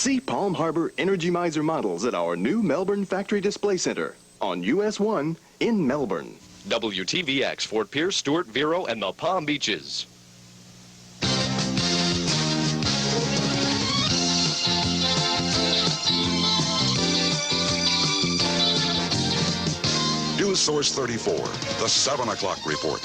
See Palm Harbor Energy Miser models at our new Melbourne Factory Display Center on US 1 in Melbourne. WTVX, Fort Pierce, Stewart, Vero, and the Palm Beaches. News Source 34, the 7 o'clock report.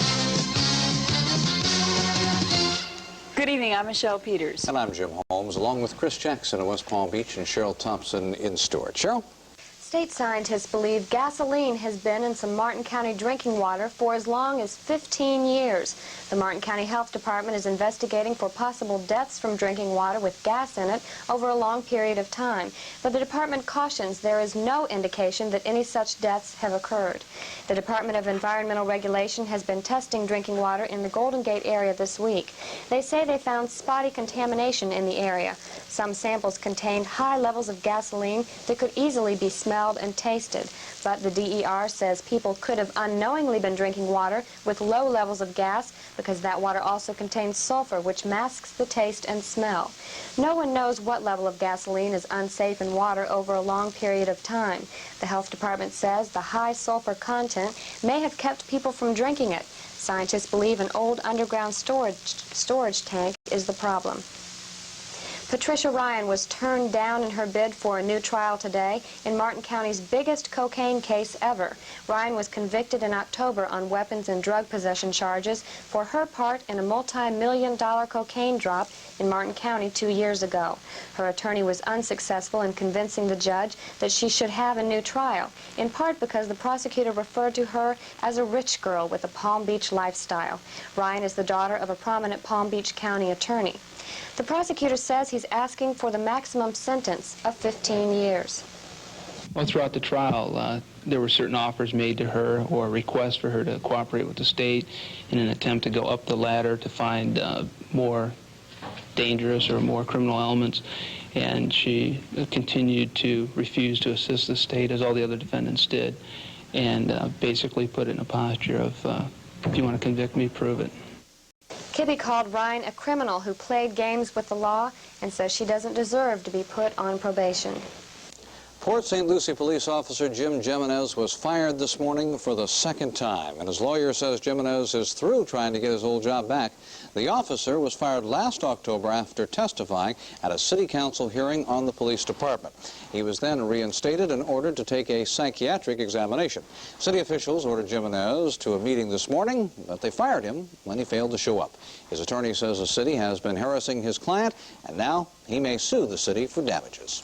Good evening, I'm Michelle Peters. And I'm Jim Holmes, along with Chris Jackson in West Palm Beach and Cheryl Thompson in Stewart. Cheryl? State scientists believe gasoline has been in some Martin County drinking water for as long as 15 years. The Martin County Health Department is investigating for possible deaths from drinking water with gas in it over a long period of time. But the department cautions there is no indication that any such deaths have occurred. The Department of Environmental Regulation has been testing drinking water in the Golden Gate area this week. They say they found spotty contamination in the area. Some samples contained high levels of gasoline that could easily be smelled and tasted, but the DER says people could have unknowingly been drinking water with low levels of gas because that water also contains sulfur, which masks the taste and smell. No one knows what level of gasoline is unsafe in water over a long period of time. The health department says the high sulfur content may have kept people from drinking it. Scientists believe an old underground storage tank is the problem. Patricia Ryan was turned down in her bid for a new trial today in Martin County's biggest cocaine case ever. Ryan was convicted in October on weapons and drug possession charges for her part in a multi-million-dollar cocaine drop in Martin County 2 years ago. Her attorney was unsuccessful in convincing the judge that she should have a new trial, in part because the prosecutor referred to her as a rich girl with a Palm Beach lifestyle. Ryan is the daughter of a prominent Palm Beach County attorney. The prosecutor says he's asking for the maximum sentence of 15 years. Well, throughout the trial, there were certain offers made to her or requests for her to cooperate with the state in an attempt to go up the ladder to find more dangerous or more criminal elements, and she continued to refuse to assist the state, as all the other defendants did, and basically put it in a posture of, if you want to convict me, prove it. Kibbe called Ryan a criminal who played games with the law and says she doesn't deserve to be put on probation. Port St. Lucie police officer Jim Jimenez was fired this morning for the second time, and his lawyer says Jimenez is through trying to get his old job back. The officer was fired last October after testifying at a city council hearing on the police department. He was then reinstated and ordered to take a psychiatric examination. City officials ordered Jimenez to a meeting this morning, but they fired him when he failed to show up. His attorney says the city has been harassing his client, and now he may sue the city for damages.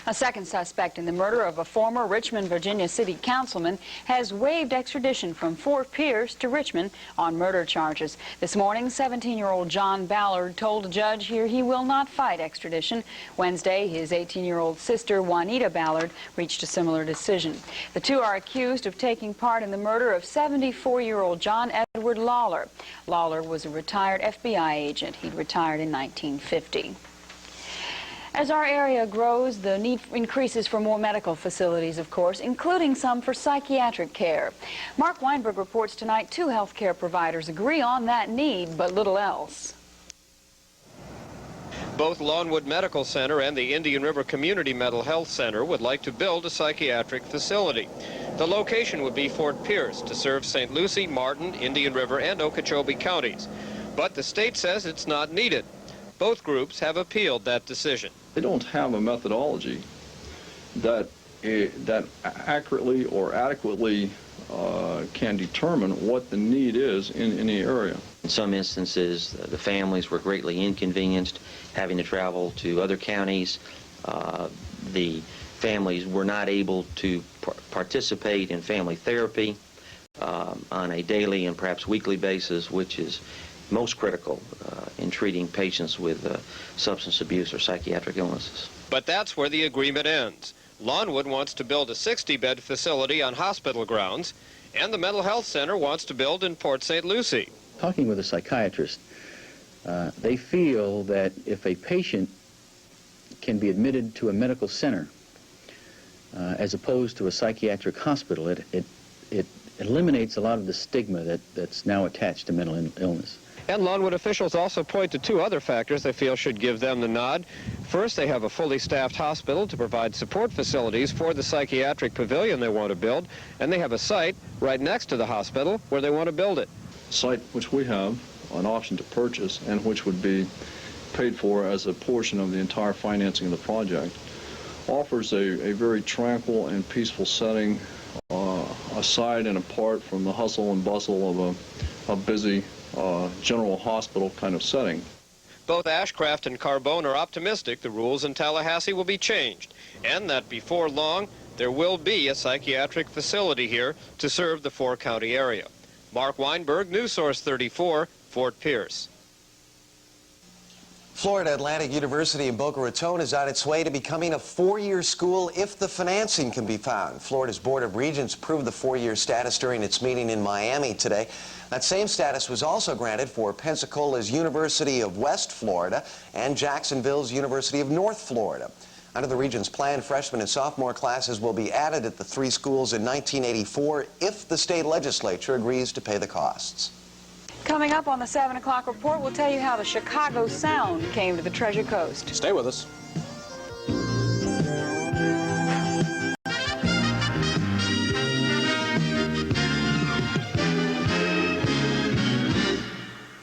A second suspect in the murder of a former Richmond, Virginia city councilman has waived extradition from Fort Pierce to Richmond on murder charges. This morning, 17-year-old John Ballard told a judge here he will not fight extradition. Wednesday, his 18-year-old sister, Juanita Ballard, reached a similar decision. The two are accused of taking part in the murder of 74-year-old John Edward Lawler. Lawler was a retired FBI agent. He'd retired in 1950. As our area grows, the need increases for more medical facilities, of course, including some for psychiatric care. Mark Weinberg reports tonight 2 health care providers agree on that need, but little else. Both Lawnwood Medical Center and the Indian River Community Mental Health Center would like to build a psychiatric facility. The location would be Fort Pierce to serve St. Lucie, Martin, Indian River, and Okeechobee counties. But the state says it's not needed. Both groups have appealed that decision. They don't have a methodology that accurately or adequately can determine what the need is in any area. In some instances, the families were greatly inconvenienced having to travel to other counties. The families were not able to participate in family therapy on a daily and perhaps weekly basis, which is most critical in treating patients with substance abuse or psychiatric illnesses. But that's where the agreement ends. Lawnwood wants to build a 60-bed facility on hospital grounds, and the Mental Health Center wants to build in Port St. Lucie. Talking with a psychiatrist, they feel that if a patient can be admitted to a medical center as opposed to a psychiatric hospital, it eliminates a lot of the stigma that's now attached to mental illness. And Longwood officials also point to two other factors they feel should give them the nod. First, they have a fully staffed hospital to provide support facilities for the psychiatric pavilion they want to build, and they have a site right next to the hospital where they want to build it. Site which we have an option to purchase and which would be paid for as a portion of the entire financing of the project, offers a very tranquil and peaceful setting, aside and apart from the hustle and bustle of a busy general hospital kind of setting. Both Ashcraft and Carbone are optimistic the rules in Tallahassee will be changed, and that before long there will be a psychiatric facility here to serve the four-county area. Mark Weinberg, News Source 34, Fort Pierce. Florida Atlantic University in Boca Raton is on its way to becoming a four-year school if the financing can be found. Florida's Board of Regents approved the four-year status during its meeting in Miami today. That same status was also granted for Pensacola's University of West Florida and Jacksonville's University of North Florida. Under the Regents' plan, freshman and sophomore classes will be added at the three schools in 1984 if the state legislature agrees to pay the costs. Coming up on the 7 o'clock report, we'll tell you how the Chicago Sound came to the Treasure Coast. Stay with us.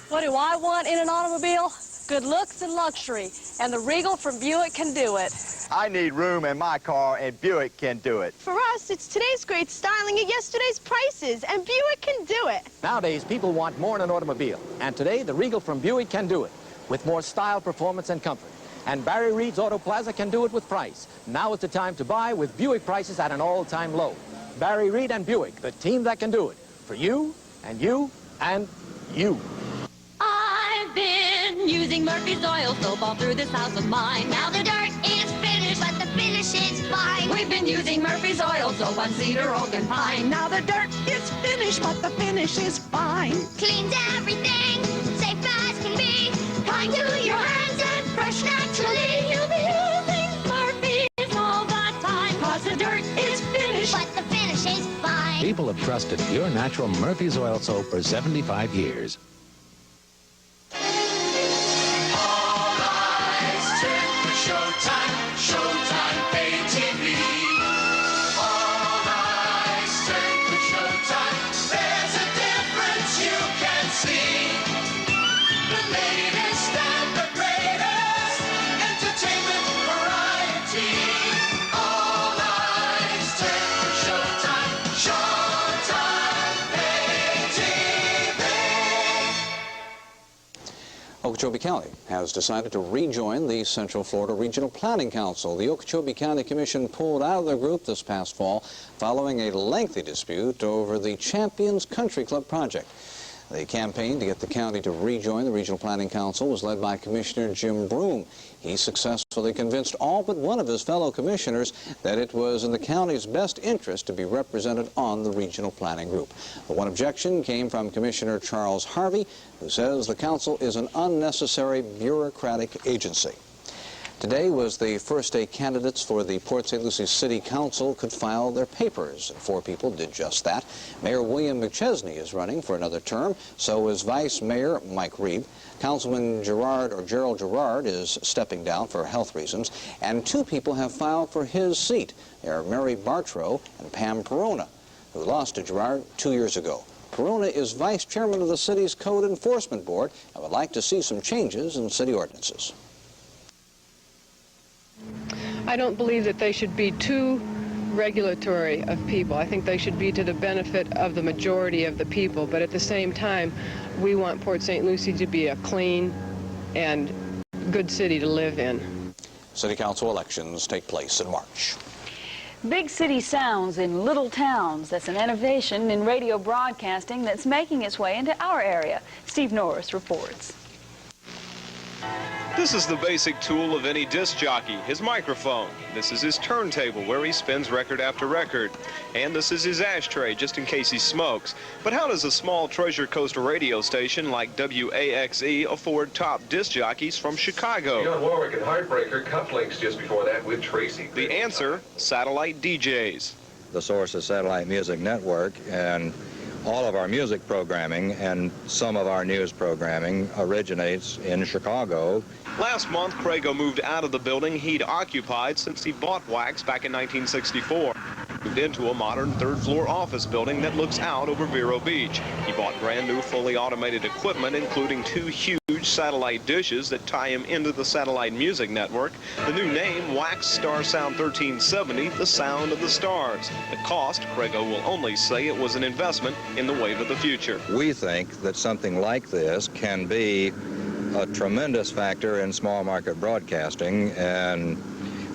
What do I want in an automobile? Good looks and luxury, and the Regal from Buick can do it. I need room in my car, and Buick can do it. For us, it's today's great styling at yesterday's prices, and Buick can do it. Nowadays, people want more in an automobile, and today, the Regal from Buick can do it, with more style, performance, and comfort. And Barry Reed's Auto Plaza can do it with price. Now is the time to buy with Buick prices at an all-time low. Barry Reed and Buick, the team that can do it. For you, and you, and you. I've been using Murphy's Oil Soap all through this house of mine. Now the dirt is finished, but the finish is fine. We've been using Murphy's Oil Soap on cedar, oak, and pine. Now the dirt is finished, but the finish is fine. Cleans everything, safe as can be. Kind to your hands and fresh naturally. You'll be using Murphy's all the time. Cause the dirt is finished, but the finish is fine. People have trusted pure natural Murphy's Oil Soap for 75 years. Okeechobee County has decided to rejoin the Central Florida Regional Planning Council. The Okeechobee County Commission pulled out of the group this past fall following a lengthy dispute over the Champions Country Club project. The campaign to get the county to rejoin the Regional Planning Council was led by Commissioner Jim Broom. He successfully convinced all but one of his fellow commissioners that it was in the county's best interest to be represented on the Regional Planning Group. The one objection came from Commissioner Charles Harvey, who says the council is an unnecessary bureaucratic agency. Today was the first day candidates for the Port St. Lucie City Council could file their papers, and 4 people did just that. Mayor William McChesney is running for another term, so is Vice Mayor Mike Reeb. Councilman Gerald Gerard is stepping down for health reasons, and 2 people have filed for his seat. They are Mary Bartrow and Pam Perona, who lost to Gerard 2 years ago. Perona is vice chairman of the city's Code Enforcement Board and would like to see some changes in city ordinances. I don't believe that they should be too regulatory of people. I think they should be to the benefit of the majority of the people, but at the same time, we want Port St. Lucie to be a clean and good city to live in. City Council elections take place in March. Big city sounds in little towns. That's an innovation in radio broadcasting that's making its way into our area. Steve Norris reports. This is the basic tool of any disc jockey, his microphone. This is his turntable where he spins record after record. And this is his ashtray just in case he smokes. But how does a small Treasure Coast radio station like WAXE afford top disc jockeys from Chicago? John Warwick and Heartbreaker, cufflinks just before that with Tracy. The answer, satellite DJs. The source is Satellite Music Network, and all of our music programming and some of our news programming originates in Chicago. Last month, Crago moved out of the building he'd occupied since he bought Wax back in 1964. Moved into a modern third-floor office building that looks out over Vero Beach. He bought brand new fully automated equipment, including 2 huge satellite dishes that tie him into the satellite music network. The new name, Wax Star Sound 1370, the sound of the stars. The cost, Crago will only say it was an investment in the wave of the future. We think that something like this can be a tremendous factor in small market broadcasting, and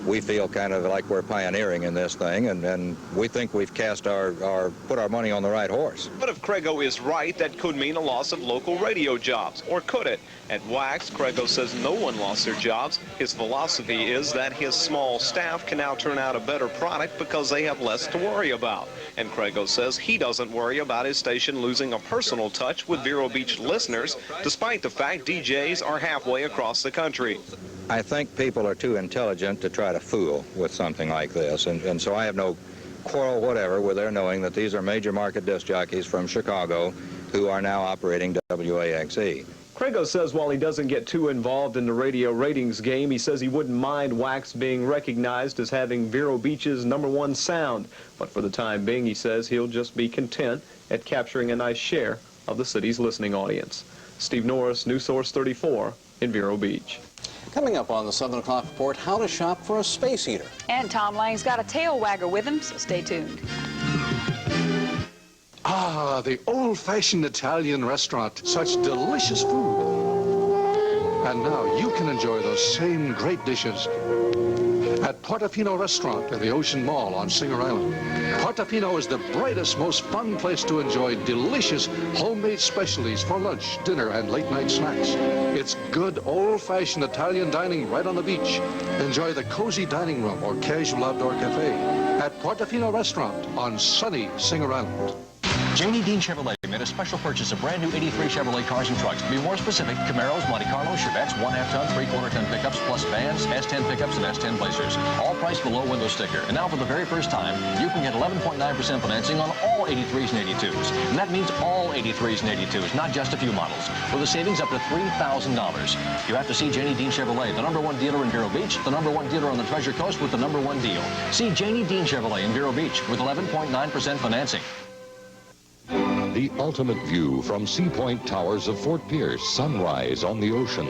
we feel kind of like we're pioneering in this thing, and we think we've put our money on the right horse. But if Crago is right, that could mean a loss of local radio jobs, or could it? At Wax, Crago says no one lost their jobs. His philosophy is that his small staff can now turn out a better product because they have less to worry about. And Crago says he doesn't worry about his station losing a personal touch with Vero Beach listeners, despite the fact DJs are halfway across the country. I think people are too intelligent to try to fool with something like this, and so I have no quarrel whatever with their knowing that these are major market disc jockeys from Chicago who are now operating WAXE. Crago says while he doesn't get too involved in the radio ratings game, he says he wouldn't mind Wax being recognized as having Vero Beach's #1 sound. But for the time being, he says he'll just be content at capturing a nice share of the city's listening audience. Steve Norris, News Source 34 in Vero Beach. Coming up on the 7 o'clock report, how to shop for a space heater. And Tom Lang's got a tail wagger with him, so stay tuned. Ah, the old-fashioned Italian restaurant. Such delicious food. And now you can enjoy those same great dishes at Portofino Restaurant in the Ocean Mall on Singer Island. Portofino is the brightest, most fun place to enjoy delicious homemade specialties for lunch, dinner, and late-night snacks. It's good, old-fashioned Italian dining right on the beach. Enjoy the cozy dining room or casual outdoor cafe at Portofino Restaurant on sunny Singer Island. Janie Dean Chevrolet made a special purchase of brand new 83 Chevrolet cars and trucks. To be more specific, Camaros, Monte Carlo, Chevettes, 1/2 ton, 3/4 ton pickups, plus vans, S10 pickups, and S10 Blazers. All priced below window sticker. And now for the very first time, you can get 11.9% financing on all 83s and 82s. And that means all 83s and 82s, not just a few models. With a savings up to $3,000. You have to see Janie Dean Chevrolet, the #1 dealer in Vero Beach, the #1 dealer on the Treasure Coast with the #1 deal. See Janie Dean Chevrolet in Vero Beach with 11.9% financing. The ultimate view from Sea Point Towers of Fort Pierce, sunrise on the ocean,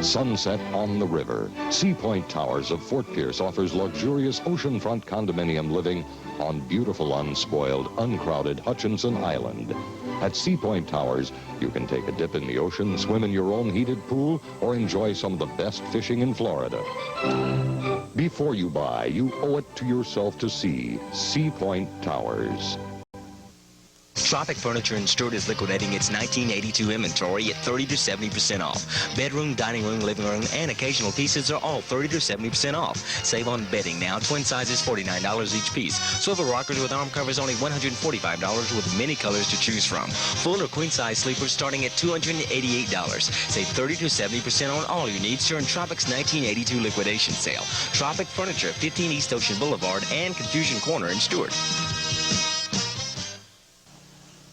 sunset on the river. Sea Point Towers of Fort Pierce offers luxurious oceanfront condominium living on beautiful, unspoiled, uncrowded Hutchinson Island. At Sea Point Towers, you can take a dip in the ocean, swim in your own heated pool, or enjoy some of the best fishing in Florida. Before you buy, you owe it to yourself to see Sea Point Towers. Tropic Furniture in Stewart is liquidating its 1982 inventory at 30 to 70% off. Bedroom, dining room, living room, and occasional pieces are all 30 to 70% off. Save on bedding now. Twin sizes, $49 each piece. Swivel rockers with arm covers, only $145 with many colors to choose from. Full or queen size sleepers starting at $288. Save 30 to 70% on all your needs during Tropic's 1982 liquidation sale. Tropic Furniture, 15 East Ocean Boulevard and Confusion Corner in Stewart.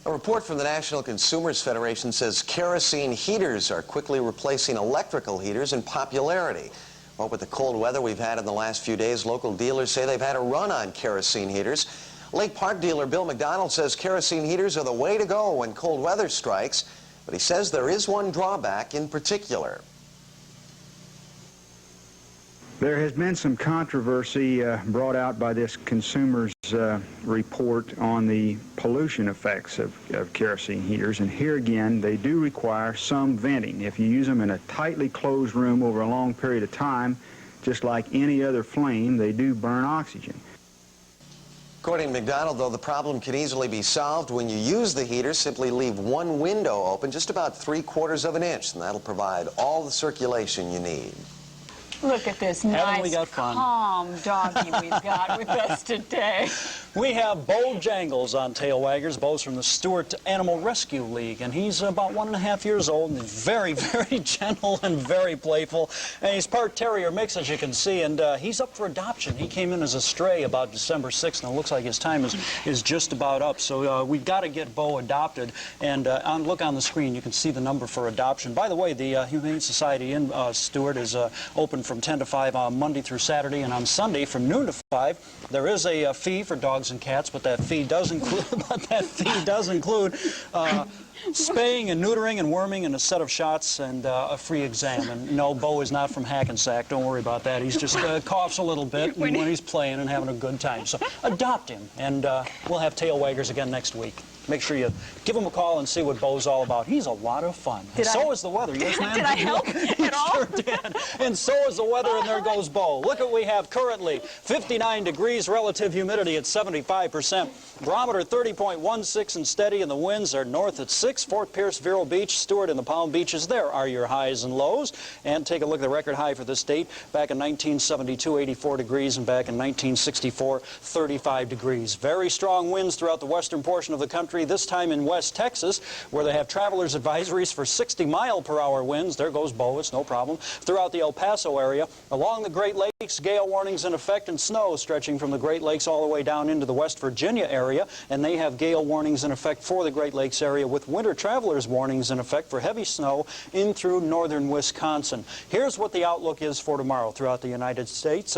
A report from the National Consumers Federation says kerosene heaters are quickly replacing electrical heaters in popularity. Well, with the cold weather we've had in the last few days, local dealers say they've had a run on kerosene heaters. Lake Park dealer Bill McDonald says kerosene heaters are the way to go when cold weather strikes, but he says there is one drawback in particular. There has been some controversy brought out by this consumer's report on the pollution effects of kerosene heaters, and here again they do require some venting. If you use them in a tightly closed room over a long period of time, just like any other flame, they do burn oxygen. According to McDonald, though, the problem can easily be solved. When you use the heater, simply leave one window open, just about 3/4 of an inch, and that'll provide all the circulation you need. Look at this Haven't we nice, got fun? calm doggy we've got with us today. We have Bo Jangles on Tail Waggers. Bo's from the Stewart Animal Rescue League, and he's about 1.5 years old, and very, very gentle and very playful. And he's part terrier mix, as you can see, and he's up for adoption. He came in as a stray about December 6th, and it looks like his time is just about up. So we've got to get Bo adopted. And look on the screen, you can see the number for adoption. By the way, the Humane Society in Stewart is open from 10 to 5 on Monday through Saturday, and on Sunday from noon to 5. There is a fee for dogs and cats, but that fee does include spaying and neutering and worming and a set of shots and a free exam. And no, Bo is not from Hackensack. Don't worry about that. He's just coughs a little bit when he's playing and having a good time. So adopt him, and we'll have Tail Waggers again next week. Make sure you give him a call and see what Bo's all about. He's a lot of fun. So is the weather. Yes, ma'am? Did I help at all? Sure did. And so is the weather, and there goes Bo. Look what we have currently. 59 degrees, relative humidity at 75%. Barometer 30.16 and steady, and the winds are north at 6. Fort Pierce, Vero Beach, Stewart, and the Palm Beaches. There are your highs and lows. And take a look at the record high for this date. Back in 1972, 84 degrees, and back in 1964, 35 degrees. Very strong winds throughout the western portion of the country. This time in West Texas, where they have travelers advisories for 60-mile-per-hour winds. There goes Bo, it's no problem. Throughout the El Paso area, along the Great Lakes, gale warnings in effect, and snow stretching from the Great Lakes all the way down into the West Virginia area, and they have gale warnings in effect for the Great Lakes area, with winter travelers warnings in effect for heavy snow in through northern Wisconsin. Here's what the outlook is for tomorrow throughout the United States.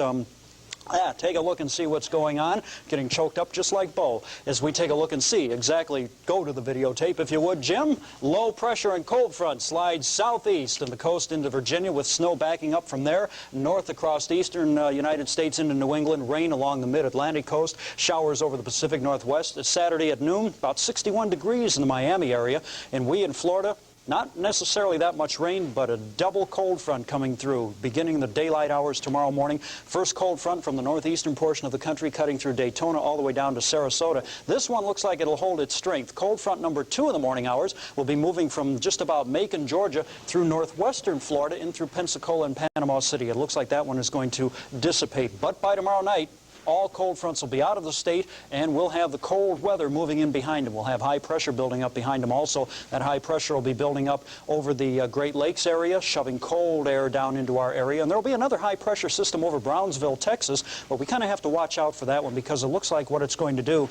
Take a look and see what's going on. Getting choked up just like Bo as we take a look and see exactly. Go to the videotape if you would, Jim. Low pressure and cold front slides southeast and the coast into Virginia with snow backing up from there. North across the eastern United States into New England. Rain along the mid-Atlantic coast. Showers over the Pacific Northwest. It's Saturday at noon. About 61 degrees in the Miami area. And we in Florida, not necessarily that much rain, but a double cold front coming through, beginning the daylight hours tomorrow morning. First cold front from the northeastern portion of the country, cutting through Daytona all the way down to Sarasota. This one looks like it'll hold its strength. Cold front number 2 in the morning hours will be moving from just about Macon, Georgia, through northwestern Florida, in through Pensacola and Panama City. It looks like that one is going to dissipate. But by tomorrow night, all cold fronts will be out of the state, and we'll have the cold weather moving in behind them. We'll have high pressure building up behind them also. That high pressure will be building up over the Great Lakes area, shoving cold air down into our area. And there will be another high pressure system over Brownsville, Texas, but we kind of have to watch out for that one because it looks like what it's going to do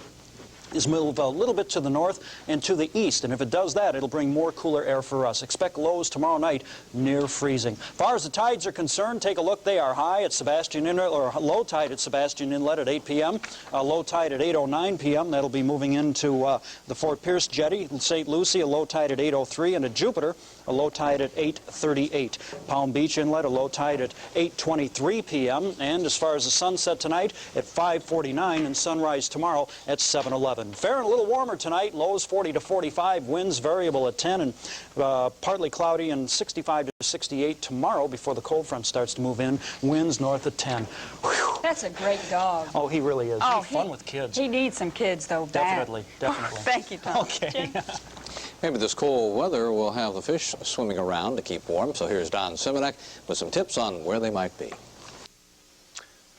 is move a little bit to the north and to the east, and if it does that, it'll bring more cooler air for us. Expect lows tomorrow night near freezing. As far as the tides are concerned, take a look. They are high at Sebastian Inlet, or low tide at Sebastian Inlet at 8 p.m., low tide at 8:09 p.m. That'll be moving into the Fort Pierce Jetty, St. Lucie, a low tide at 8:03, and at Jupiter, a low tide at 8:38. Palm Beach Inlet, a low tide at 8:23 p.m., and as far as the sunset tonight, at 5:49, and sunrise tomorrow at 7:11. Fair and a little warmer tonight, lows 40 to 45, winds variable at 10, and partly cloudy and 65 to 68 tomorrow before the cold front starts to move in, winds north at 10. Whew. That's a great dog. Oh, he really is. Oh, He's fun with kids. He needs some kids, though, bad. Definitely, definitely. Thank you, Tom. Okay. Maybe this cold weather will have the fish swimming around to keep warm. So here's Don Simonek with some tips on where they might be.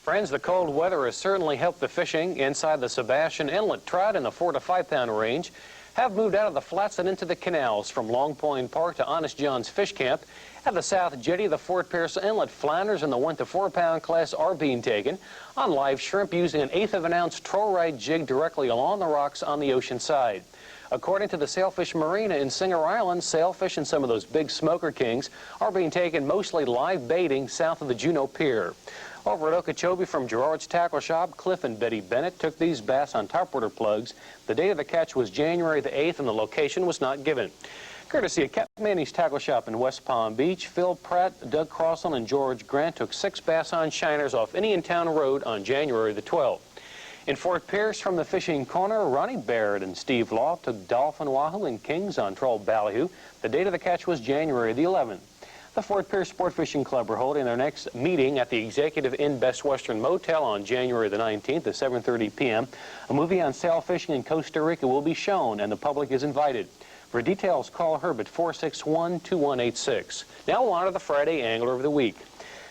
Friends, the cold weather has certainly helped the fishing inside the Sebastian Inlet. Trout in the 4 to 5 pound range have moved out of the flats and into the canals from Long Point Park to Honest John's Fish Camp. At the South Jetty, the Fort Pierce Inlet, flounders in the 1 to 4 pound class are being taken on live shrimp using an 1/8 of an ounce troll-right jig directly along the rocks on the ocean side. According to the Sailfish Marina in Singer Island, sailfish and some of those big smoker kings are being taken mostly live baiting south of the Juneau Pier. Over at Okeechobee from Gerard's Tackle Shop, Cliff and Betty Bennett took these bass on topwater plugs. The date of the catch was January the 8th, and the location was not given. Courtesy of Captain Manny's Tackle Shop in West Palm Beach, Phil Pratt, Doug Crossan, and George Grant took 6 bass on shiners off Indiantown Road on January the 12th. In Fort Pierce, from the Fishing Corner, Ronnie Barrett and Steve Law took dolphin, wahoo, and kings on troll ballyhoo. The date of the catch was January the 11th. The Fort Pierce Sport Fishing Club are holding their next meeting at the Executive Inn Best Western Motel on January the 19th at 7:30 p.m. A movie on sail fishing in Costa Rica will be shown, and the public is invited. For details, call Herb at 461-2186. Now on to the Friday Angler of the Week.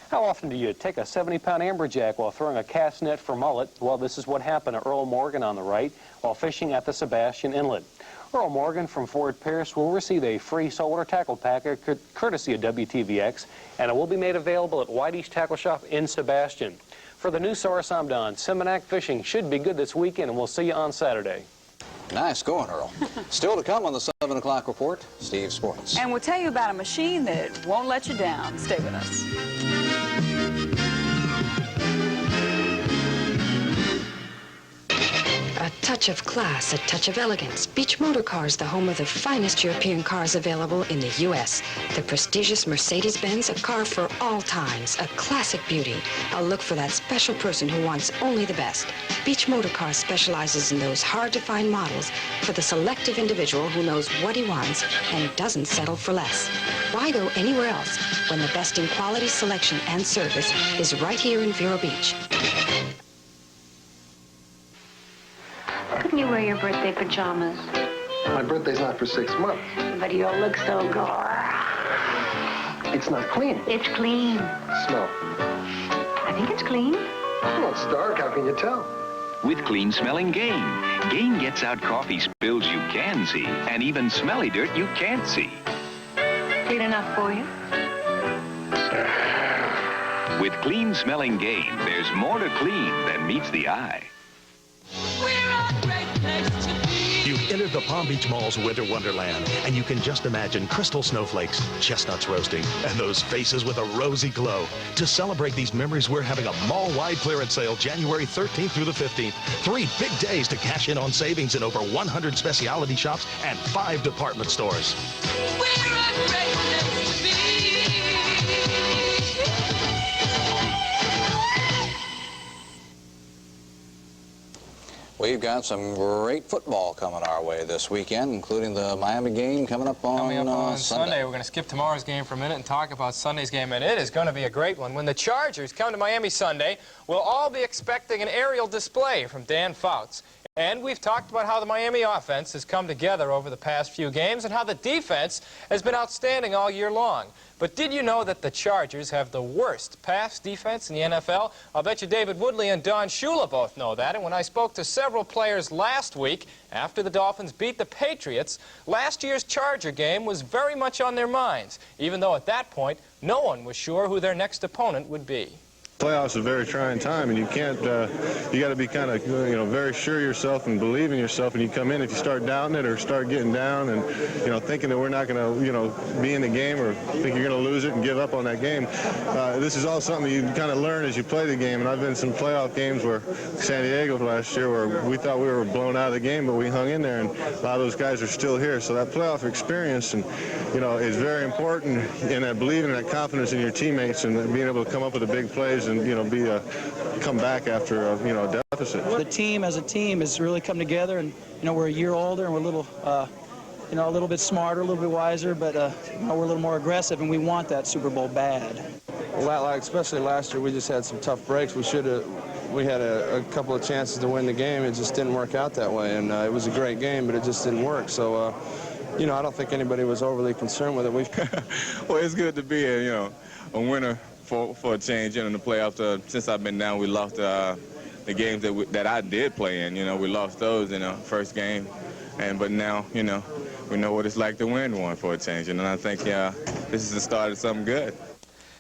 How often do you take a 70-pound amberjack while throwing a cast net for mullet? Well, this is what happened to Earl Morgan on the right while fishing at the Sebastian Inlet. Earl Morgan from Fort Pierce will receive a free saltwater tackle packet courtesy of WTVX, and it will be made available at Whitey's Tackle Shop in Sebastian. For the news source, I'm Don. Seminac fishing should be good this weekend, and we'll see you on Saturday. Nice going, Earl. Still to come on the 7 o'clock report, Steve Sports. And we'll tell you about a machine that won't let you down. Stay with us. A touch of class, a touch of elegance. Beach Motor Cars, the home of the finest European cars available in the U.S. The prestigious Mercedes-Benz, a car for all times, a classic beauty. A look for that special person who wants only the best. Beach Motor Cars specializes in those hard-to-find models for the selective individual who knows what he wants and doesn't settle for less. Why go anywhere else when the best in quality, selection, and service is right here in Vero Beach? Couldn't you wear your birthday pajamas? My birthday's not for 6 months. But you'll look so good. It's not clean. It's clean. Smell. I think it's clean. Well, it's dark. How can you tell? With clean-smelling Gain. Gain gets out coffee spills you can see, and even smelly dirt you can't see. Clean enough for you? With clean-smelling Gain, there's more to clean than meets the eye. You've entered the Palm Beach Mall's Winter Wonderland, and you can just imagine crystal snowflakes, chestnuts roasting, and those faces with a rosy glow. To celebrate these memories, we're having a mall-wide clearance sale January 13th through the 15th. 3 big days to cash in on savings in over 100 specialty shops and 5 department stores. We've got some great football coming our way this weekend, including the Miami game coming up on Sunday. We're going to skip tomorrow's game for a minute and talk about Sunday's game, and it is going to be a great one. When the Chargers come to Miami Sunday, we'll all be expecting an aerial display from Dan Fouts. And we've talked about how the Miami offense has come together over the past few games and how the defense has been outstanding all year long. But did you know that the Chargers have the worst pass defense in the NFL? I'll bet you David Woodley and Don Shula both know that. And when I spoke to several players last week after the Dolphins beat the Patriots, last year's Charger game was very much on their minds, even though at that point no one was sure who their next opponent would be. Playoffs is a very trying time, and you can't, you got to be kind of, very sure of yourself and believe in yourself. And you come in, if you start doubting it or start getting down and, thinking that we're not going to, be in the game or think you're going to lose it and give up on that game, this is all something you kind of learn as you play the game. And I've been in some playoff games where San Diego last year where we thought we were blown out of the game, but we hung in there, and a lot of those guys are still here. So that playoff experience, and, is very important in that believing and that confidence in your teammates and being able to come up with the big plays and come back after a deficit. The team as a team has really come together, and we're a year older and we're a little a little bit smarter, a little bit wiser, but we're a little more aggressive, and we want that Super Bowl bad. Well, especially last year, we just had some tough breaks. We had a couple of chances to win the game. It just didn't work out that way, and it was a great game, but it just didn't work. So I don't think anybody was overly concerned with it. Well, it's good to be a winner for a change in the playoffs. Since I've been down, we lost the games that I did play in. We lost those in the first game, but now we know what it's like to win one for a change, and I think this is the start of something good.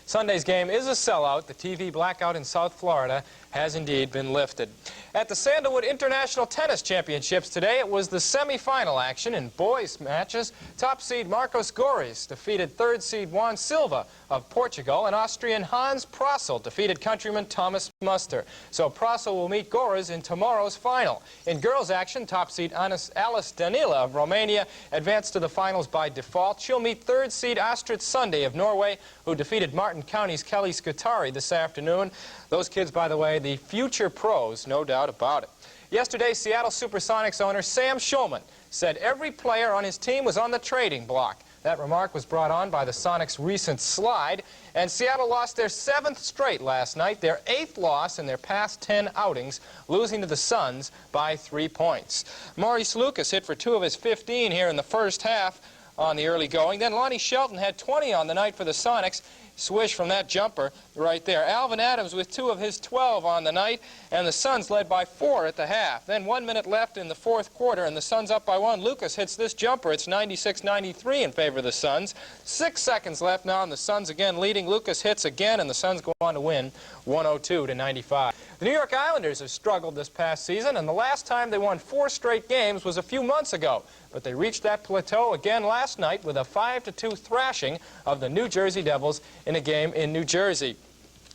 Sunday's game is a sellout. The TV blackout in South Florida has indeed been lifted. At the Sandalwood International Tennis Championships today, it was the semifinal action in boys' matches. Top seed Marcos Goris defeated third seed Juan Silva of Portugal, and Austrian Hans Prossel defeated countryman Thomas Muster. So Prossel will meet Goris in tomorrow's final. In girls' action, top seed Alice Danila of Romania advanced to the finals by default. She'll meet third seed Astrid Sunday of Norway, who defeated Martin County's Kelly Scutari this afternoon. Those kids, by the way, the future pros, no doubt about it. Yesterday, Seattle Supersonics owner Sam Schulman said every player on his team was on the trading block. That remark was brought on by the Sonics' recent slide, and Seattle lost their 7th straight last night, their 8th loss in their past 10 outings, losing to the Suns by 3 points. Maurice Lucas hit for 2 of his 15 here in the first half on the early going. Then Lonnie Shelton had 20 on the night for the Sonics. swish from that jumper right there. Alvin Adams with 2 of his 12 on the night, and the Suns led by 4 at the half. Then 1 minute left in the 4th quarter, and the Suns up by 1. Lucas hits this jumper. It's 96-93 in favor of the Suns. 6 seconds left now, and the Suns again leading. Lucas hits again, and the Suns go on to win 102-95. The New York Islanders have struggled this past season, and the last time they won 4 straight games was a few months ago. But they reached that plateau again last night with a 5-2 thrashing of the New Jersey Devils in a game in New Jersey.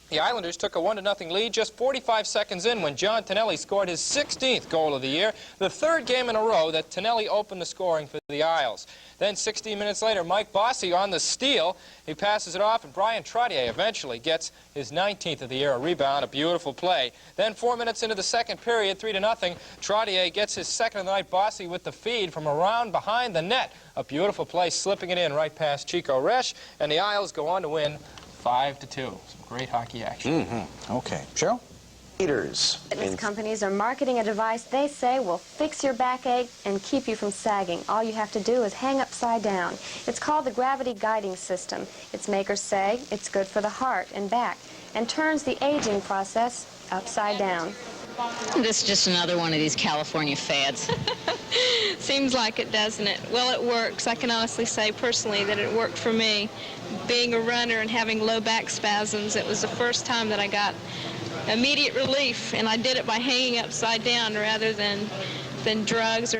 The Islanders took a 1-0 lead just 45 seconds in when John Tonelli scored his 16th goal of the year, the 3rd game in a row that Tonelli opened the scoring for the Isles. Then 16 minutes later, Mike Bossy on the steal. He passes it off, and Brian Trottier eventually gets his 19th of the year, a rebound, a beautiful play. Then 4 minutes into the 2nd period, 3-0, Trottier gets his 2nd of the night. Bossy with the feed from around behind the net. A beautiful play, slipping it in right past Chico Resch, and the Isles go on to win 5-2. Some great hockey action. Okay. Cheryl? Fitness companies are marketing a device they say will fix your backache and keep you from sagging. All you have to do is hang upside down. It's called the Gravity Guiding System. Its makers say it's good for the heart and back and turns the aging process upside down. This is just another one of these California fads. Seems like it, doesn't it? Well, it works. I can honestly say personally that it worked for me. Being a runner and having low back spasms, it was the first time that I got immediate relief, and I did it by hanging upside down rather than drugs.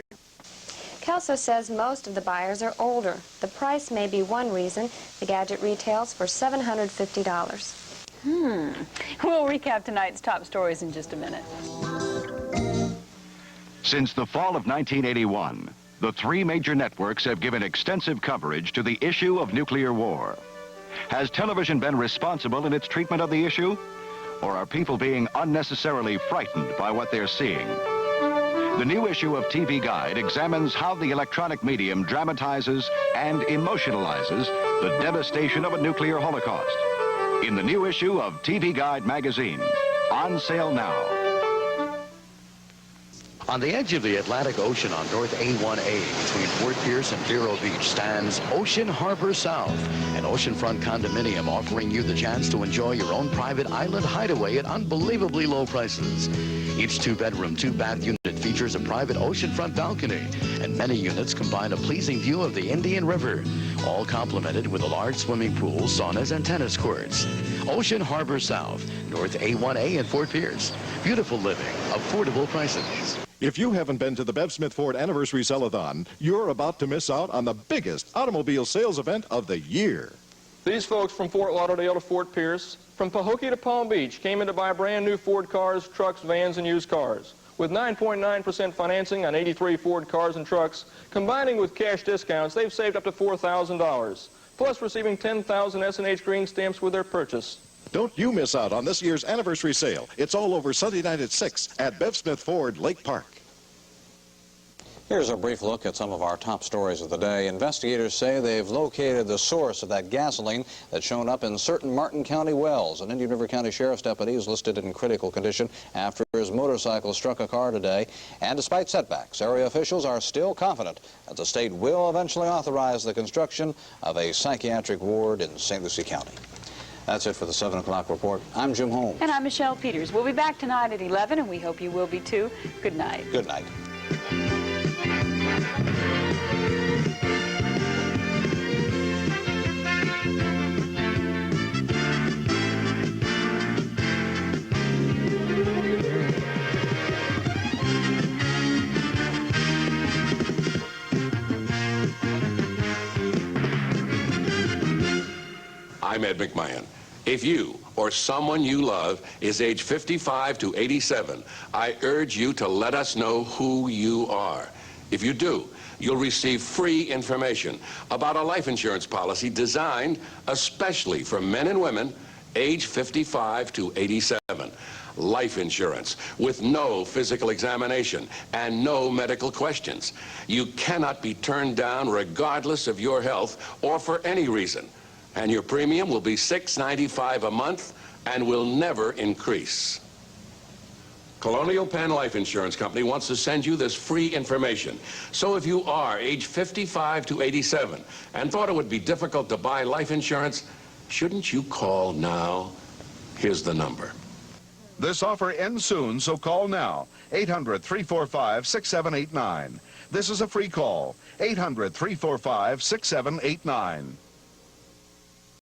Kelso says most of the buyers are older. The price may be one reason. The gadget retails for $750. We'll recap tonight's top stories in just a minute. Since the fall of 1981, the 3 major networks have given extensive coverage to the issue of nuclear war. Has television been responsible in its treatment of the issue? Or are people being unnecessarily frightened by what they're seeing? The new issue of TV Guide examines how the electronic medium dramatizes and emotionalizes the devastation of a nuclear holocaust. In the new issue of TV Guide magazine, on sale now. On the edge of the Atlantic Ocean on North A1A between Fort Pierce and Vero Beach stands Ocean Harbor South, an oceanfront condominium offering you the chance to enjoy your own private island hideaway at unbelievably low prices. Each 2-bedroom, 2-bath unit features a private oceanfront balcony, and many units combine a pleasing view of the Indian River, all complemented with a large swimming pool, saunas, and tennis courts. Ocean Harbor South, North A1A in Fort Pierce. Beautiful living, affordable prices. If you haven't been to the Bev Smith Ford Anniversary Sell-a-thon, you're about to miss out on the biggest automobile sales event of the year. These folks from Fort Lauderdale to Fort Pierce, from Pahokee to Palm Beach, came in to buy brand new Ford cars, trucks, vans, and used cars. With 9.9% financing on 83 Ford cars and trucks, combining with cash discounts, they've saved up to $4,000, plus receiving 10,000 S&H green stamps with their purchase. Don't you miss out on this year's anniversary sale. It's all over Sunday night at 6 at Bev Smith Ford, Lake Park. Here's a brief look at some of our top stories of the day. Investigators say they've located the source of that gasoline that's shown up in certain Martin County wells. An Indian River County Sheriff's deputy is listed in critical condition after his motorcycle struck a car today. And despite setbacks, area officials are still confident that the state will eventually authorize the construction of a psychiatric ward in St. Lucie County. That's it for the 7 o'clock report. I'm Jim Holmes. And I'm Michelle Peters. We'll be back tonight at 11, and we hope you will be too. Good night. Good night. I'm Ed McMahon. If you or someone you love is age 55 to 87, I urge you to let us know who you are. If you do, you'll receive free information about a life insurance policy designed especially for men and women age 55 to 87. Life insurance with no physical examination and no medical questions. You cannot be turned down regardless of your health or for any reason. And your premium will be $6.95 a month and will never increase. Colonial Penn Life Insurance Company wants to send you this free information. So if you are age 55 to 87 and thought it would be difficult to buy life insurance, shouldn't you call now? Here's the number. This offer ends soon, so call now. 800-345-6789. This is a free call. 800-345-6789.